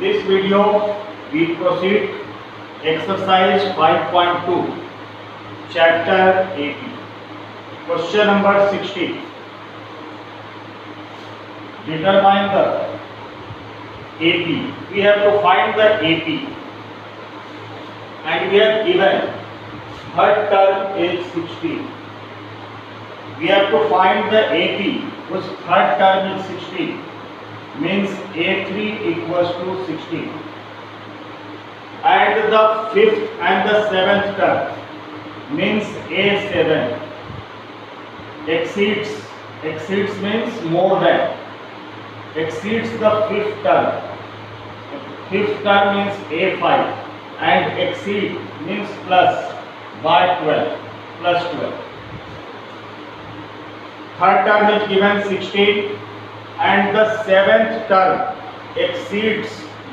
this video we proceed exercise 5.2 chapter AP. Question number 60. Determine the AP. We have to find the AP and we have given third term is 16. We have to find the AP whose third term is 16, means A3 equals to 16, and the fifth and the seventh term means A7 exceeds means more than, exceeds the fifth term means A5, and exceed means plus by 12, plus 12. Third term is given 16 and the seventh term exceeds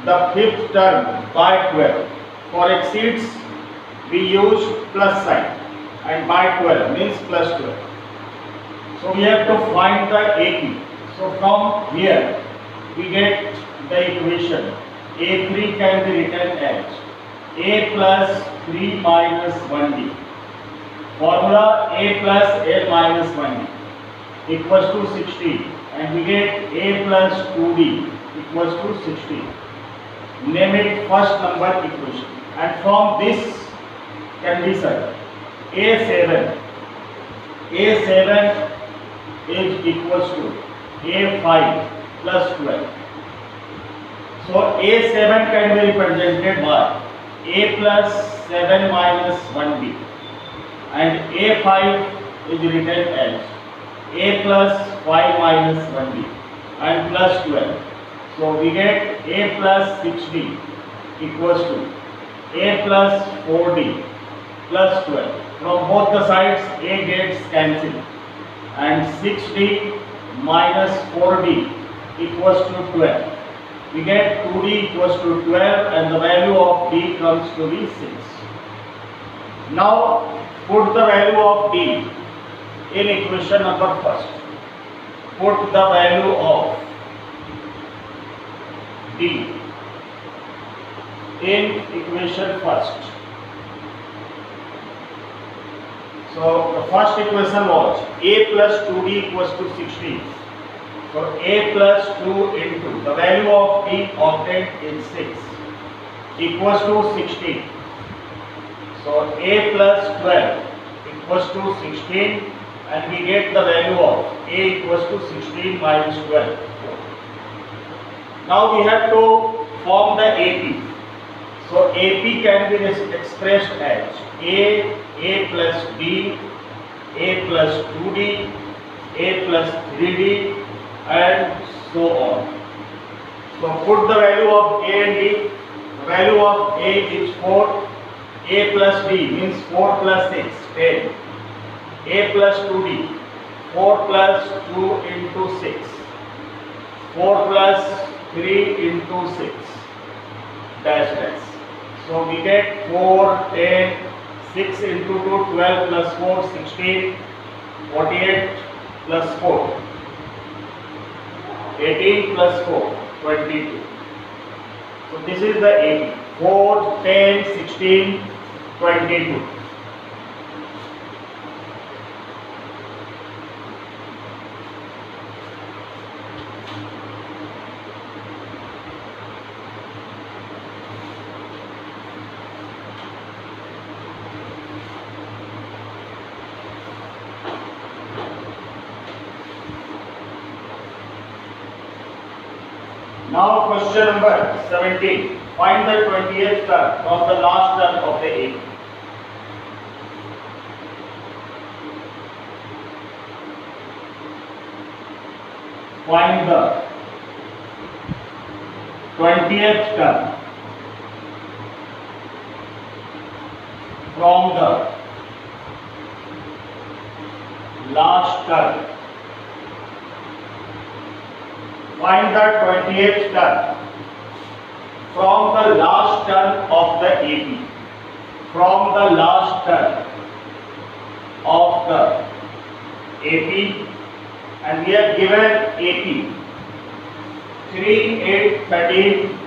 the fifth term by 12. For exceeds we use plus sign and by 12 means plus 12. So we have to find the AP. So from here we get the equation A3 can be written as A plus 3 minus 1D. Formula A plus A minus 1D equals to 16, and we get A plus 2D equals to 16. Name it first number equation, and from this can be said A7 is equals to A5 plus 12. So A7 can be represented by A plus 7 minus 1B, and A5 is written as A plus 5 minus 1D and plus 12. So we get A plus 6D equals to A plus 4D plus 12. From both the sides A gets cancelled, and 6D minus 4D equals to 12. We get 2D equals to 12, and the value of D comes to be 6. Now put the value of D in equation number first. Put the value of D in equation first. So the first equation was A plus 2D equals to 16. So A plus 2 into the value of D obtained is 6 equals to 16. So A plus 12 equals to 16, and we get the value of A equals to 16 minus 12. Now we have to form the AP. So AP can be expressed as A plus D, A plus 2D, A plus 3D, and so on. So put the value of A and D. The value of A is 4. A plus D means 4 plus 6, 10. A plus 2D, 4 plus 2 into 6, 4 plus 3 into 6, dash dash. So we get 4, 10, 6 into 2, 12 plus 4, 16, 48 plus 4, 18 plus 4, 22. So this is the AP. 4, 10, 16, 22. Now question number 17. Find the 20th term from the last term of the AP. Find the 20th term from the last term. Find the 20th term from the last term of the AP. From the last term of the AP, and we have given AP 3, 8, 13,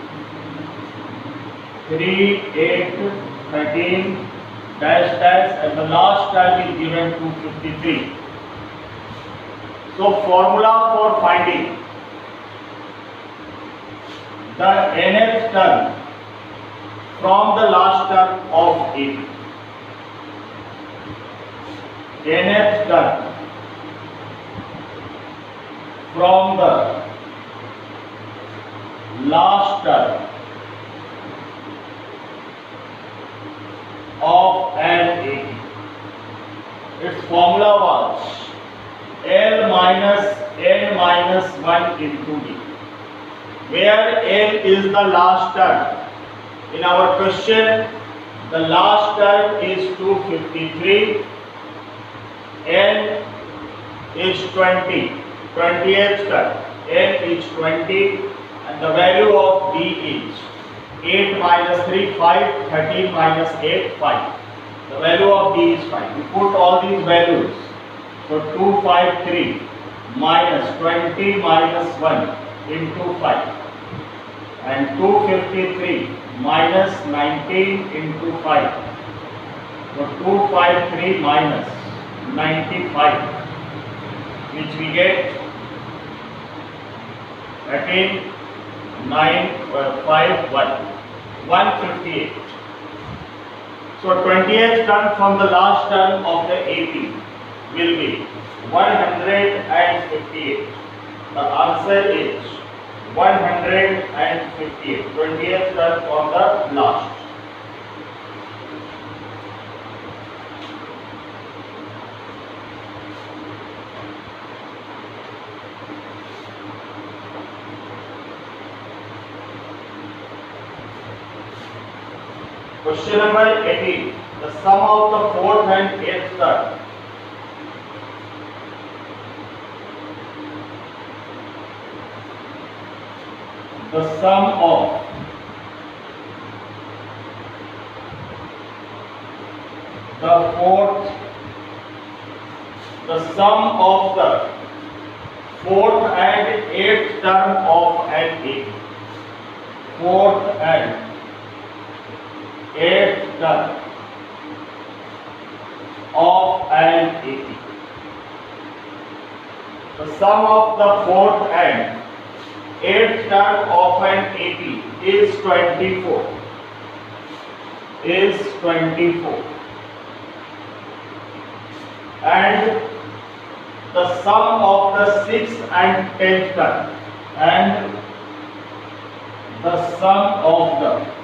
3, 8, 13, dash dash, and the last term is given 253. So formula for finding the nth term from the last term of AP. Nth term from the last term of an AP. Its formula was L minus n minus 1 into D, where L is the last term. In our question, the last term is 253, n is 20, 20th term, n is 20, and the value of D is 8 minus 3, 5, 13 minus 8, 5. The value of D is 5. We put all these values. So 253 minus 20 minus 1 into 5, and 253 minus 19 into 5. So 253 minus 95, which we get 13, 9, 5, 1. 158. So 20th term from the last term of the AP will be 158. The answer is 158. 20th term from the last. Question number 18. The sum of the fourth and eighth term. The sum of the fourth, the sum of the fourth and eighth term of an AP. Fourth and eighth term of an AP. The sum of the fourth and eighth term of an AP is 24. Is 24. And the sum of the sixth and tenth term, and the sum of the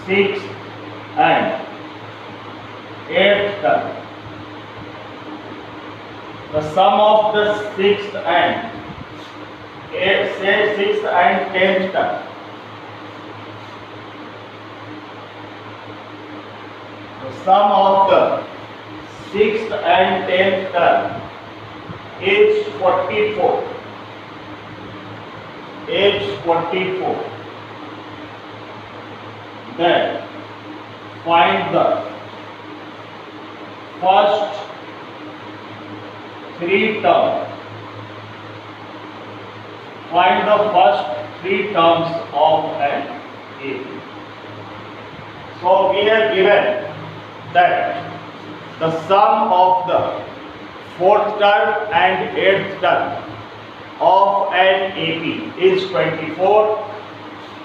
sixth and eighth term. The sum of the sixth and tenth term. The sum of the sixth and tenth term is 44. Is 44. Then find the first three terms. Find the first three terms of an AP. So we have given that the sum of the fourth term and eighth term of an AP is 24.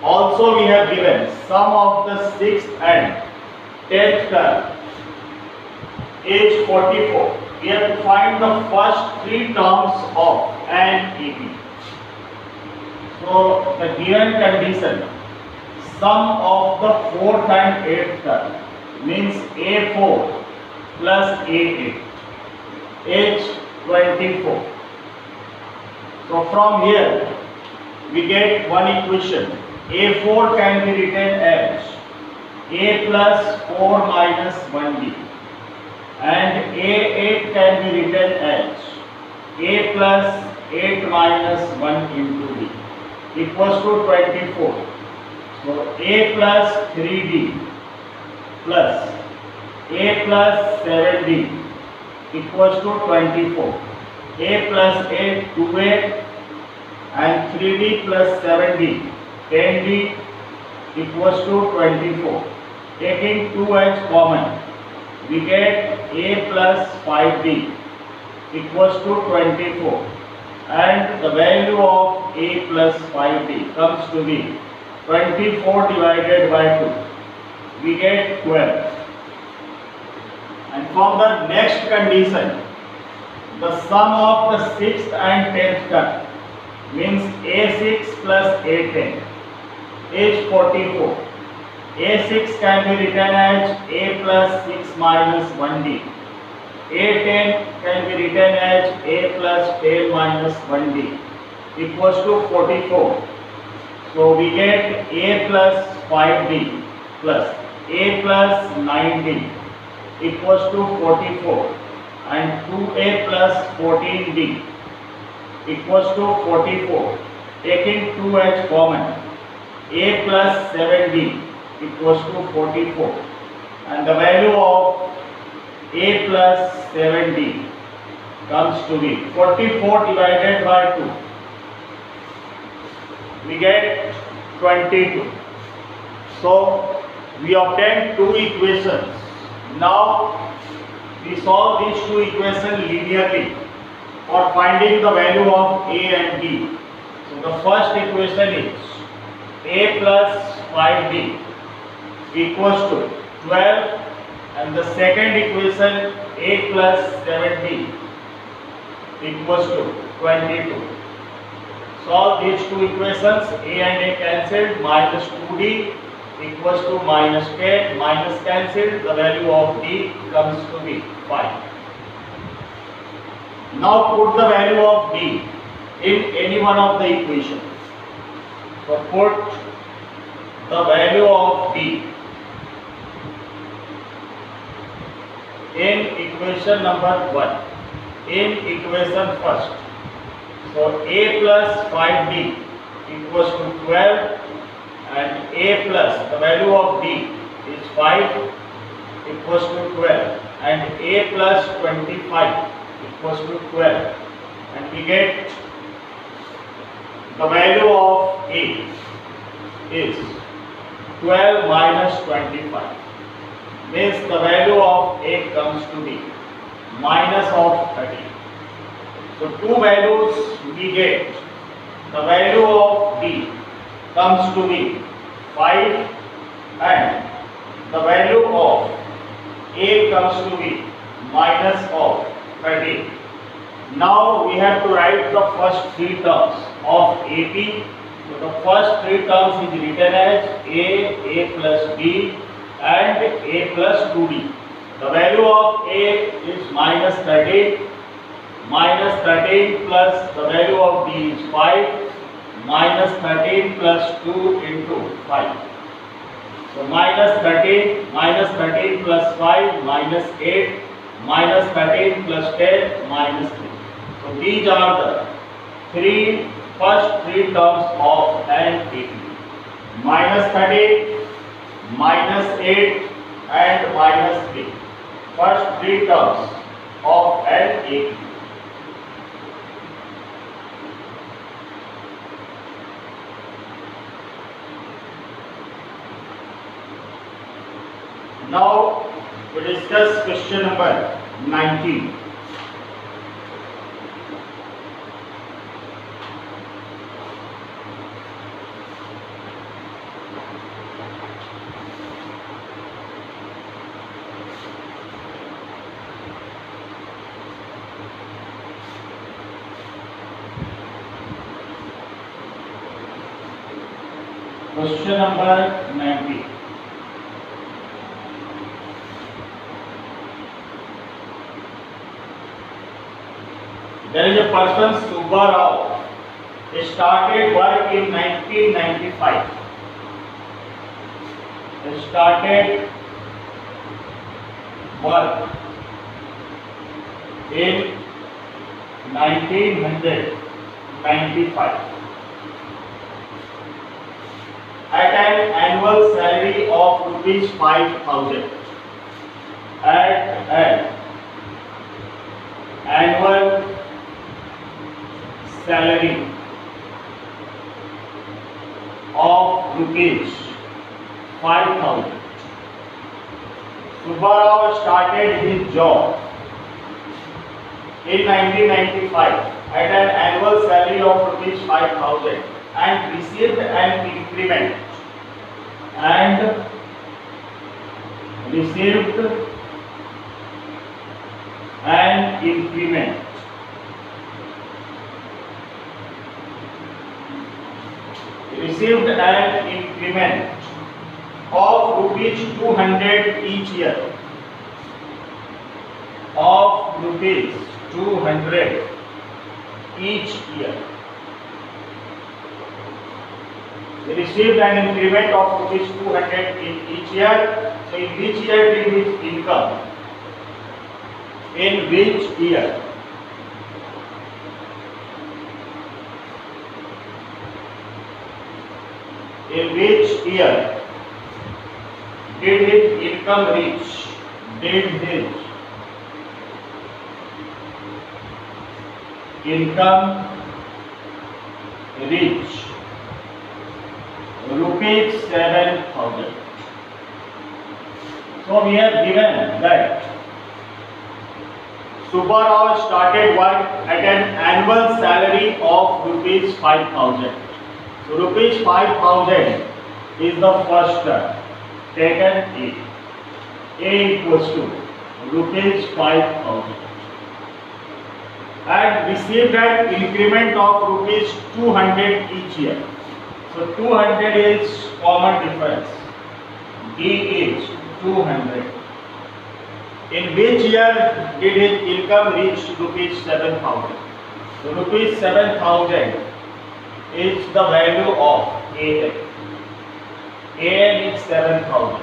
Also we have given sum of the sixth and tenth term is 44. We have to find the first three terms of an AP. So the given condition, sum of the fourth and eighth term means A4 plus A8 is 24. So from here we get one equation. A4 can be written as A plus 4 minus 1B, and A8 can be written as A plus 8 minus 1 into B equals to 24. So A plus 3D plus A plus 7D equals to 24. A plus 8, 2A, and 3D plus 7D, 10D equals to 24. Taking 2 as common, we get A plus 5D equals to 24, and the value of A plus 5D comes to be 24 divided by 2. We get 12. And from the next condition, the sum of the 6th and 10th term means A6 plus A10 is 44. A6 can be written as A plus 6 minus 1D. A10 can be written as A plus 10 minus 1D equals to 44. So we get A plus 5D plus A plus 9D equals to 44, and 2A plus 14D equals to 44. Taking 2 as common, A plus 7D equals to 44, and the value of A plus 7D comes to be 44 divided by 2. We get 22. So we obtained two equations. Now we solve these two equations linearly for finding the value of A and B. So the first equation is A plus 5D equals to 12, and the second equation A plus 7D equals to 22. Solve these two equations. A and A cancelled, minus 2D equals to minus 10, minus cancelled, the value of D comes to be 5. Now put the value of D in any one of the equations. So put the value of D in equation number 1, in equation first. So A plus 5D equals to 12, and A plus, the value of D is 5 equals to 12, and A plus 25 equals to 12, and we get the value of A is 12 minus 25, means the value of A comes to be minus of 30. So two values we get. The value of D comes to be 5, and the value of A comes to be minus of 30. Now we have to write the first three terms of AP. So the first three terms is written as A plus B, and A plus 2D. The value of A is minus 13. Minus 13 plus the value of D is 5, minus 13 plus 2 into 5. So minus 13 plus 5 minus 8, minus 13 plus 10 minus 3. So these are the first three terms of an AP. Minus 13, minus 8 and minus 3. First three terms of an AP. Now we discuss question number 19. Question number 19. There is a person, Subba Rao, started work in 1995. Started work in 1995 at an annual salary of ₹5,000. At an annual salary of rupees 5,000. Subbarao started his job in 1995 at an annual salary of rupees 5,000 and received an increment of rupees 200 each year. Of rupees 200 each year. He received an increment of rupees 200 in each year. So in which year did his income? In which year? In which year did his income reach? Did his income reach rupees 7,000? So we have given that Subbarao started work at an annual salary of rupees 5,000. So rupees 5,000 is the first term. Taken A. A equals to rupees 5,000. And received an increment of rupees 200 each year. So 200 is common difference. D is 200. In which year did his income reach rupees 7,000? So rupees 7,000 is the value of AN. AN is 7,000.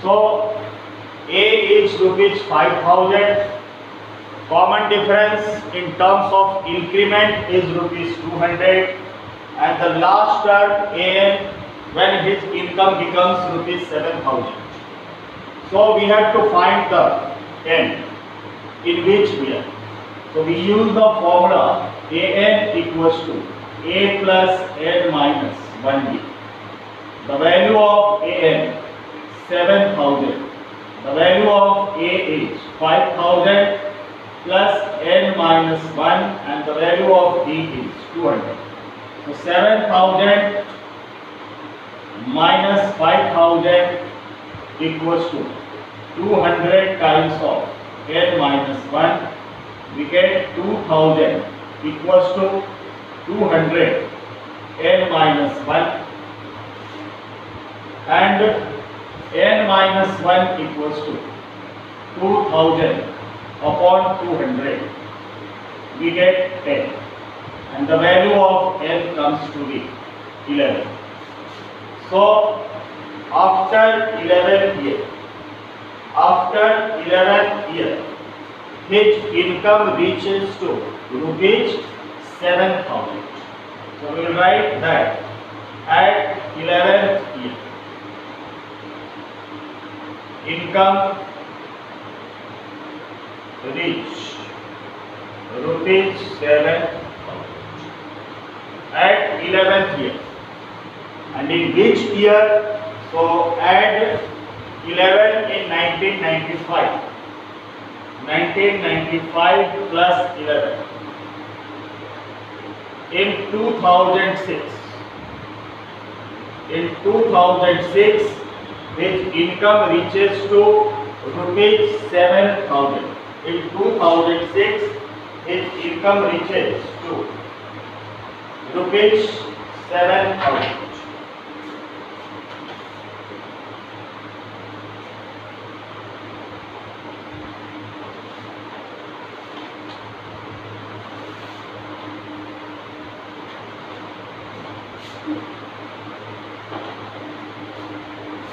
So A is rupees 5,000. Common difference in terms of increment is rupees 200. And the last term AN, when his income becomes rupees 7,000. So we have to find the N in which year. So we use the formula AN equals to A plus N minus 1B. The value of AN 7,000. The value of A is 5,000 plus N minus 1 and the value of D is 200. So 7,000 minus 5,000 equals to 200 times of N minus 1. We get 2,000 equals to 200 N minus 1 and N minus 1 equals to 2,000 upon 200. We get 10 and the value of N comes to be 11. So after 11 years, his income reaches to rupees 7,000. So we will write that at 11th year, income reach rupees 7,000 at 11th year. And in which year? So add 11 in 1995. 1995 plus 11. In 2006. In 2006, his income reaches to rupees 7,000. In 2006, his income reaches to rupees 7,000.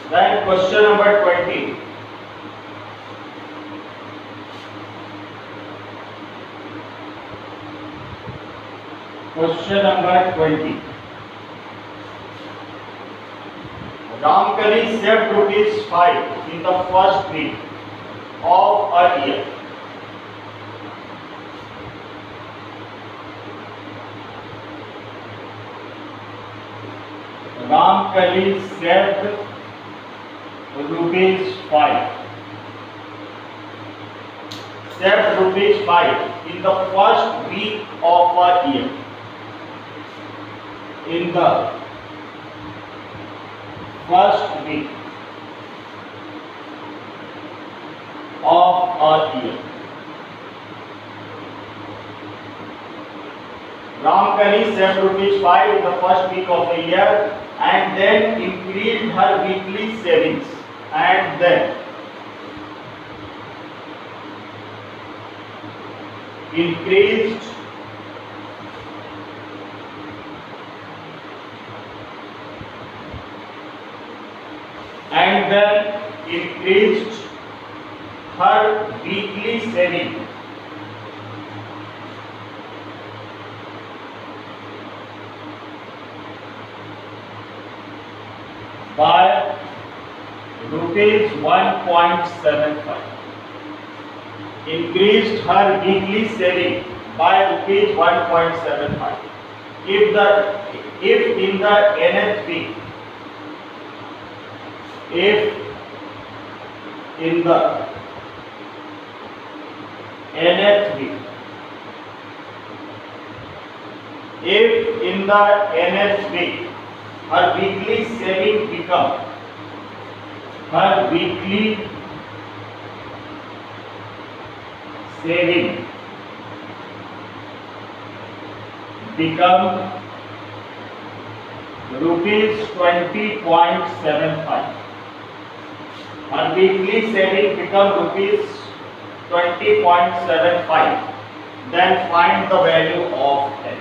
Then question number 20. Question number 20. Ramkali saved rupees 5 in the first week of a year. Ramkali saved rupees 5. Saved rupees 5 in the first week of a year. In the first week of a year. Ramkali saved rupees 5 in the first week of the year and then increased her weekly savings and then increased her weekly saving by rupees 1.75. Increased her weekly saving by rupees 1.75. If in the nth week, if in the nth week, if in the nth week her weekly saving become her weekly saving become rupees 20.75. Her weekly saving become rupees 20.75. Then find the value of N.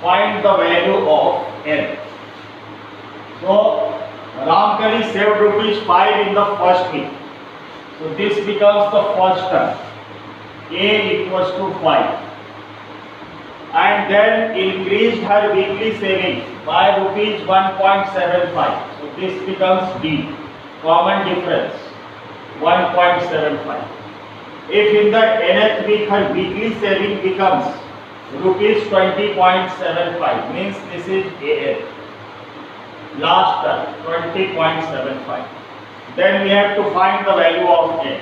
Find the value of N. So Ramkali saved rupees 5 in the first week. So this becomes the first term. A equals to 5. And then increased her weekly saving by rupees 1.75. So this becomes D. Common difference 1.75. If in the nth week her weekly saving becomes rupees 20.75, means this is AN. Last term 20.75. Then we have to find the value of N.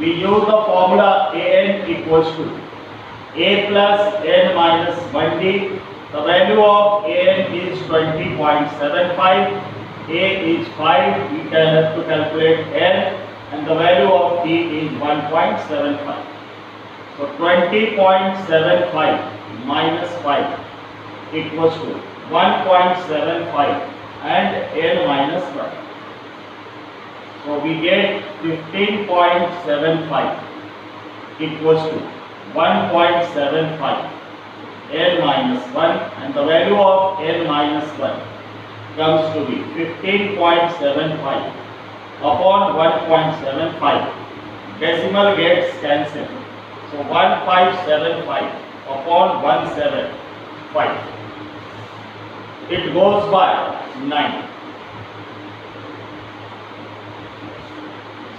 We use the formula AN equals to A plus N minus 1D. The value of AN is 20.75. A is 5. We can have to calculate N, and the value of D is 1.75. So 20.75 minus 5 equals to 1.75 and N minus 1. So we get 15.75 equals to 1.75 N minus 1, and the value of N minus 1 comes to be 15.75 upon 1.75. Decimal gets cancelled. So 1575 upon 175. It goes by 9.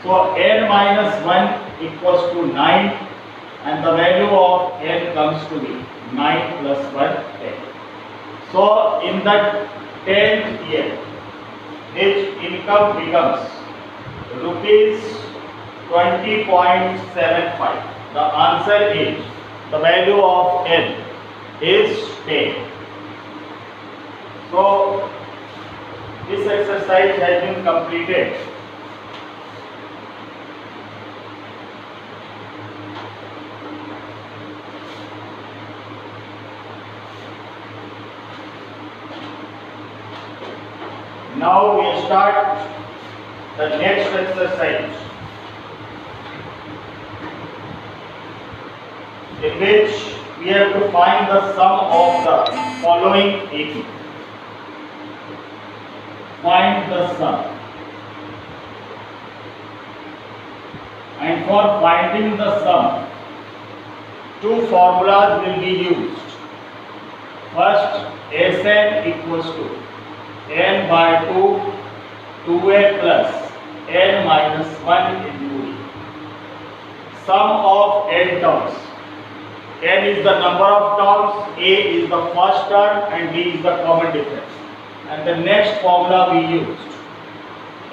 So N minus 1 equals to 9, and the value of N comes to be 9 plus 1, 10. So in the 10th year, his income becomes rupees 20.75. The answer is, the value of N is 10. So this exercise has been completed. Now we start the next exercise, in which we have to find the sum of the following AP. Find the sum. And for finding the sum, two formulas will be used. First, Sn equals to N by 2, 2A plus N minus 1 into E. Sum of N terms. n is the number of terms, a is the first term, and d is the common difference. And the next formula we used,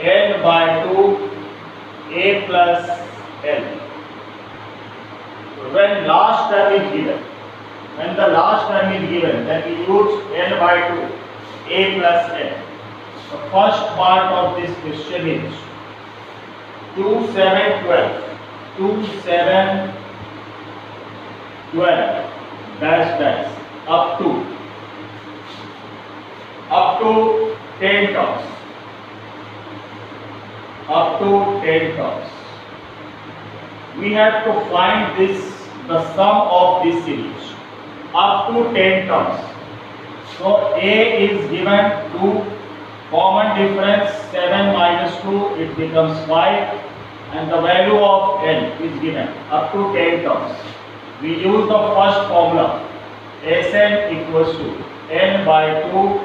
n by 2 a plus l. When last term is given, then we use n by 2 a plus l. The first part of this question is 2, 7, 12. 2, 7, 12 dash up to 10 terms. Up to 10 terms. We have to find the sum of this series up to 10 terms. So a is given 2, common difference 7 minus 2, it becomes 5, and the value of n is given up to 10 terms. We use the first formula, Sn equals to n by 2,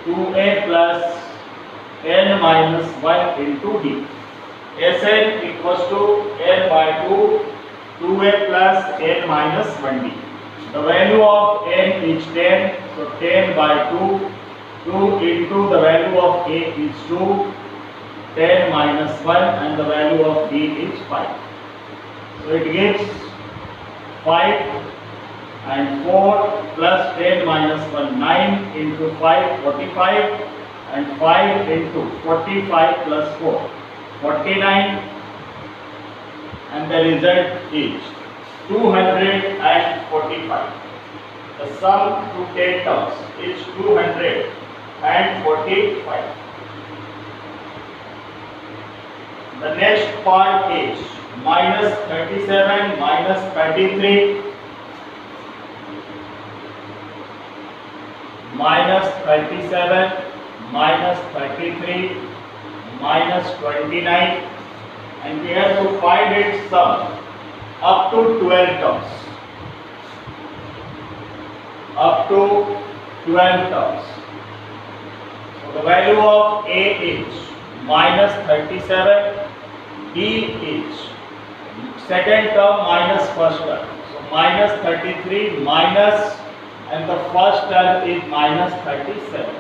2a plus n minus 1 into d. Sn equals to n by 2, 2a plus n minus 1d. The value of n is 10, so 10 by 2, 2 into the value of a is 2, 10 minus 1, and the value of d is 5. So it gives 5 and 4 plus 10 minus 1, 9 into 5, 45, and 5 into 45 plus 4, 49, and the result is 245. The sum to 10 terms is 245. The next part is minus 37 minus 33 minus 37 minus 33 minus 29, and we have to find its sum up to 12 terms. Up to 12 terms. So the value of a is minus 37, d is second term minus first term. So minus 33 minus, and the first term is minus 37.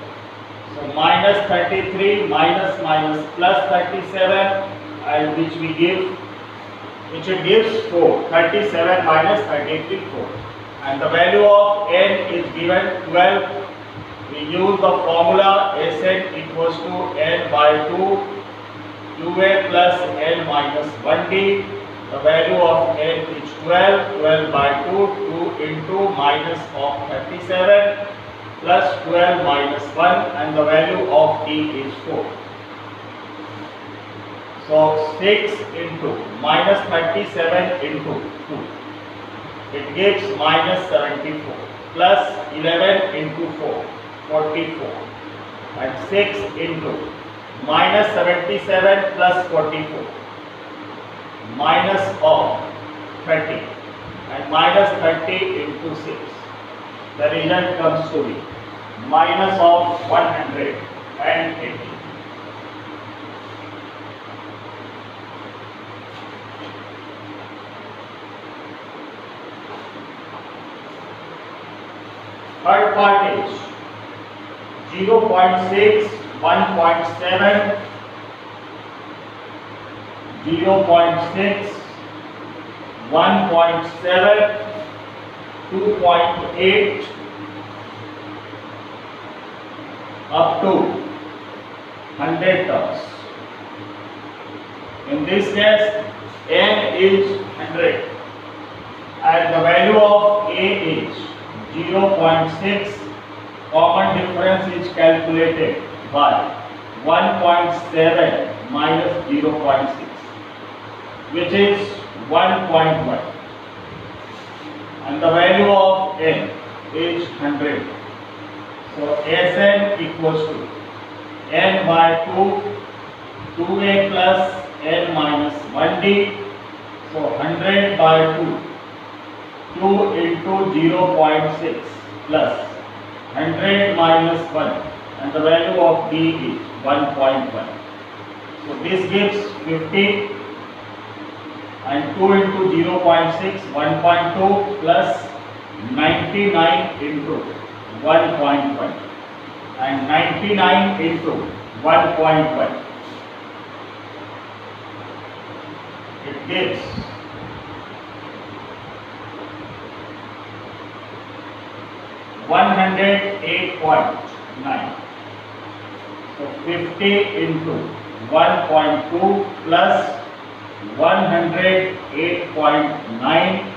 So minus 33 minus plus 37, and which it gives 4. 37 minus 33, 4. And the value of n is given 12. We use the formula Sn equals to n by 2, 2a plus n minus 1d. The value of n is 12, 12 by 2, 2 into minus of 37 plus 12 minus 1, and the value of d is 4. So 6 into minus 37 into 2. It gives minus 74 plus 11 into 4, 44, and 6 into minus 77 plus 44, minus of 30, and minus 30 into 6. The result comes to be minus of 180. Third part is 0.6, 1.7, 0.6, 1.7, 2.8 up to 100 terms. In this case, n is 100 and the value of a is 0.6. Common difference is calculated by 1.7 minus 0.6, which is 1.1, and the value of n is 100. So Sn equals to n by 2, 2a plus n minus 1d. So 100 by 2, 2 into 0.6 plus 100 minus 1, and the value of d is 1.1. So this gives 50, and 2 into 0.6, 1.2 plus 99 into 1.1 and 99 into 1.1. It gives 108.9. So 50 into 1.2 plus 108.9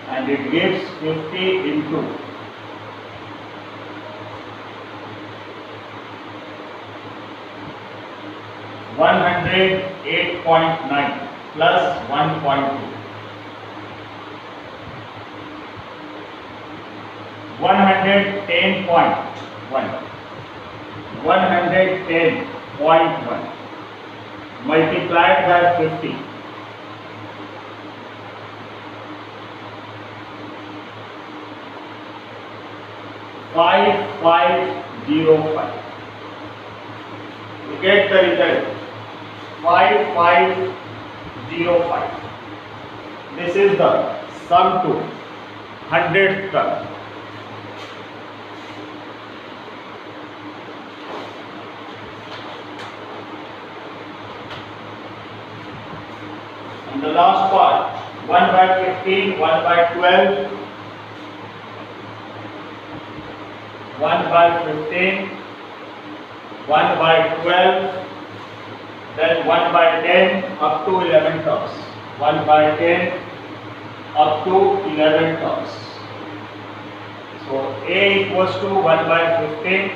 and it gives 50 into 108.9 plus 1.2. 110.1. 110.1 multiplied by 50. 5505. You get the result 5505. This is the sum to 100th term. And the last part 1 by 15, 1 by 12, 1 by 15, 1 by 12, then 1 by 10 up to 11 terms. 1 by 10 up to 11 terms. So A equals to 1 by 15,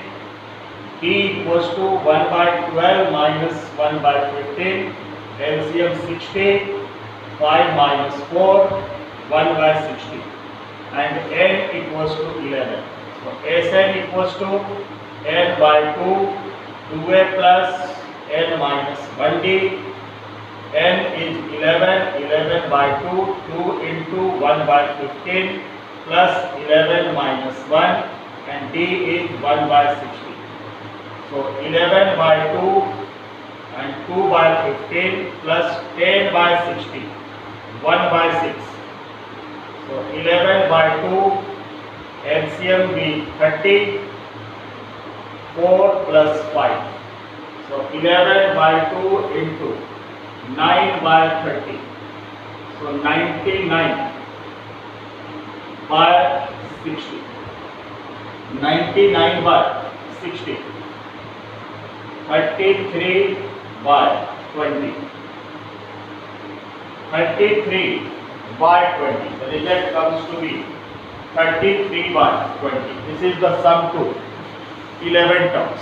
B equals to 1 by 12 minus 1 by 15, LCM 60, 5 minus 4, 1 by 60, and N equals to 11. So Sn equals to N by 2, 2A plus N minus 1D, N is 11, 11 by 2, 2 into 1 by 15 plus 11 minus 1 and D is 1 by 60. So 11 by 2 and 2 by 15 plus 10 by 60, 1 by 6. So 11 by 2, LCM be 30, 4 plus 5. So 11 by 2 into 9 by 30. So 99 by 60. 99 by 60. 33 by 20. 33 by 20. The result comes to be 33 by 20. This is the sum to 11 terms.